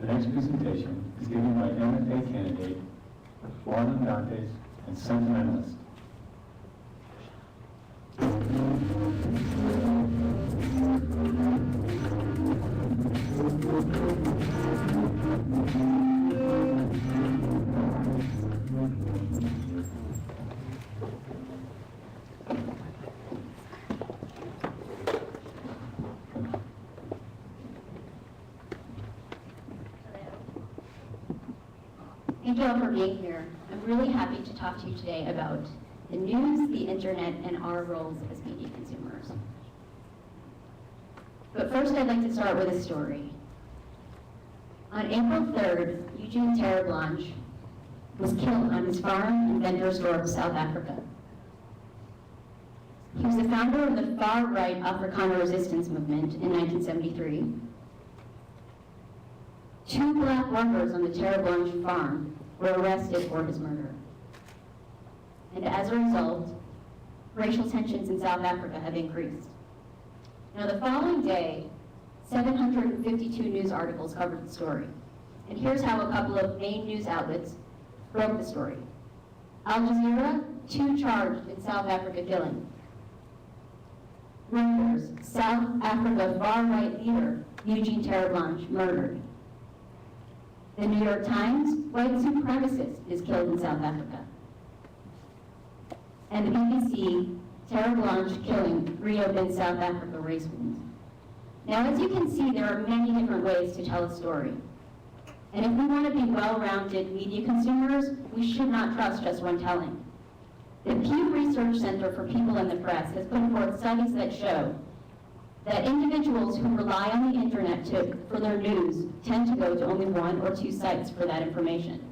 The next presentation is given by MFA candidate Juan Dantes and sentimentalist. Thank you all for being here. I'm really happy to talk to you today about the news, the internet, and our roles as media consumers. But first, I'd like to start with a story. On April 3rd, Eugene Terreblanche was killed on his farm in Ventersdorp, South Africa. He was the founder of the far-right Afrikaner resistance movement in 1973. Two black workers on the Terreblanche farm were arrested for his murder. And as a result, racial tensions in South Africa have increased. Now, the following day, 752 news articles covered the story. And here's how a couple of main news outlets broke the story. Al Jazeera, 2 charged in South Africa killing. Reuters, South Africa far-right leader Eugene Terreblanche murdered. The New York Times, white supremacist is killed in South Africa. And the BBC, Terreblanche killing reopens South Africa race wounds. Now, as you can see, there are many different ways to tell a story. And if we want to be well-rounded media consumers, we should not trust just one telling. The Pew Research Center for People in the Press has put forth studies that show that individuals who rely on the internet for their news tend to go to only 1 or 2 sites for that information.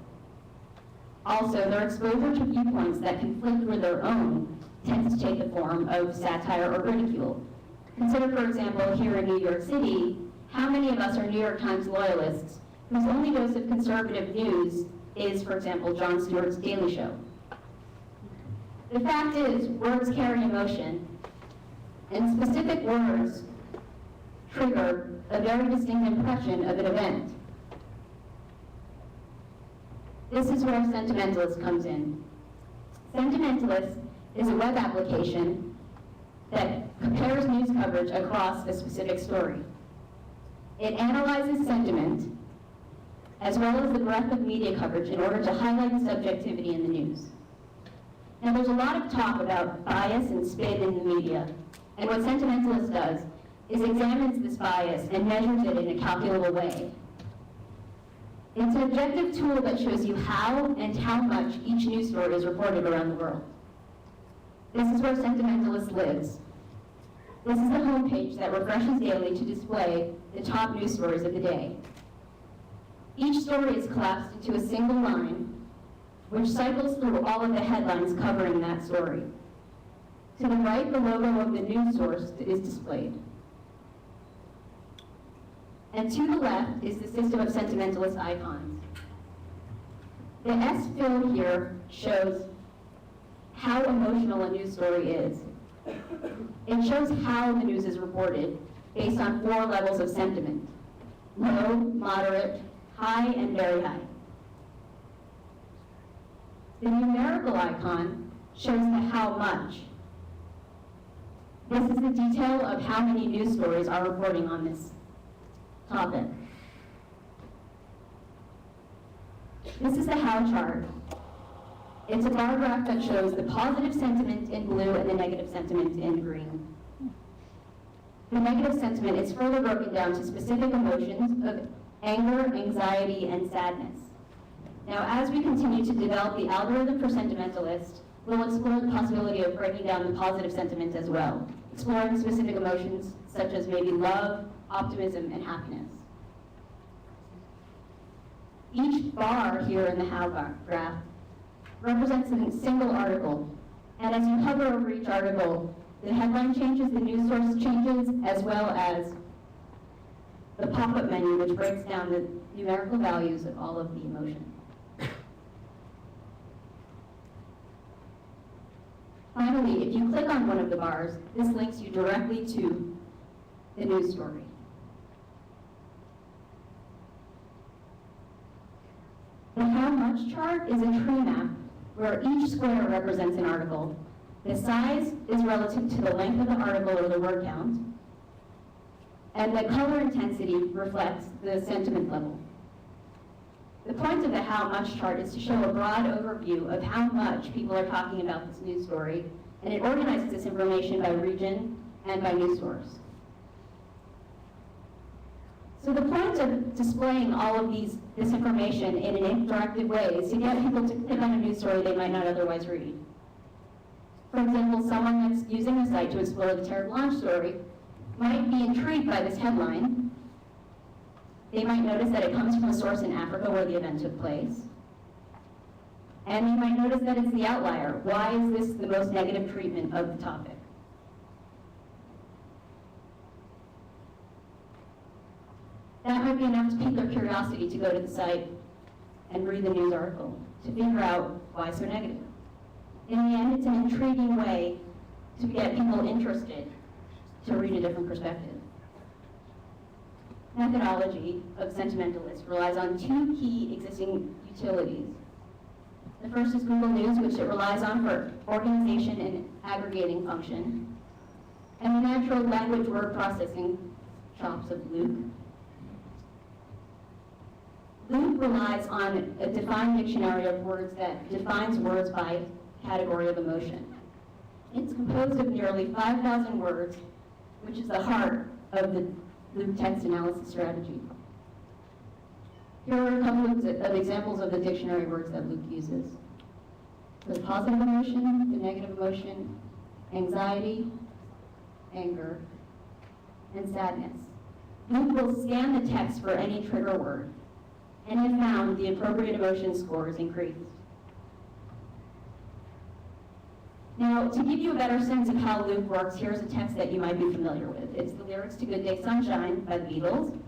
Also, their exposure to viewpoints that conflict with their own tends to take the form of satire or ridicule. Consider, for example, here in New York City, how many of us are New York Times loyalists whose only dose of conservative news is, for example, Jon Stewart's Daily Show. The fact is, words carry emotion, and specific words trigger a very distinct impression of an event. This is where Sentimentalist comes in. Sentimentalist is a web application that compares news coverage across a specific story. It analyzes sentiment as well as the breadth of media coverage in order to highlight the subjectivity in the news. Now, there's a lot of talk about bias and spin in the media, and what Sentimentalist does is examines this bias and measures it in a calculable way. It's an objective tool that shows you how and how much each news story is reported around the world. This is where Sentimentalist lives. This is the homepage that refreshes daily to display the top news stories of the day. Each story is collapsed into a single line, which cycles through all of the headlines covering that story. To the right, the logo of the news source is displayed. And to the left is the system of Sentimentalist icons. The S fill here shows how emotional a news story is. It shows how the news is reported based on 4 levels of sentiment: low, moderate, high, and very high. The numerical icon shows the how much. This is the detail of how many news stories are reporting on this topic. This is the how chart. It's a bar graph that shows the positive sentiment in blue and the negative sentiment in green. The negative sentiment is further broken down to specific emotions of anger, anxiety, and sadness. Now, as we continue to develop the algorithm for Sentimentalist, we'll explore the possibility of breaking down the positive sentiment as well, exploring specific emotions such as maybe love, optimism, and happiness. Each bar here in the how graph represents a single article, and as you hover over each article, the headline changes, the news source changes, as well as the pop-up menu, which breaks down the numerical values of all of the emotions. Finally, if you click on one of the bars, this links you directly to the news story. The how much chart is a tree map where each square represents an article. The size is relative to the length of the article or the word count, and the color intensity reflects the sentiment level. The point of the how much chart is to show a broad overview of how much people are talking about this news story, and it organizes this information by region and by news source. So the point of displaying all of this information in an interactive way is to get people to click on a news story they might not otherwise read. For example, someone that's using the site to explore the Terre Blanche story might be intrigued by this headline. They might notice that it comes from a source in Africa where the event took place. And they might notice that it's the outlier. Why is this the most negative treatment of the topic? That might be enough to pique their curiosity to go to the site and read the news article, to figure out why so negative. In the end, it's an intriguing way to get people interested to read a different perspective. Methodology of Sentimentalist relies on two key existing utilities. The first is Google News, which it relies on for organization and aggregating function, and the natural language word processing chops of Luke. Luke relies on a defined dictionary of words that defines words by category of emotion. It's composed of nearly 5,000 words, which is the heart of the Luke text analysis strategy. Here are a couple of examples of the dictionary words that Luke uses. The positive emotion, the negative emotion, anxiety, anger, and sadness. Luke will scan the text for any trigger word, and if found, the appropriate emotion score is increased. Now, to give you a better sense of how Luke works, here's a text that you might be familiar with. It's the lyrics to Good Day Sunshine by the Beatles.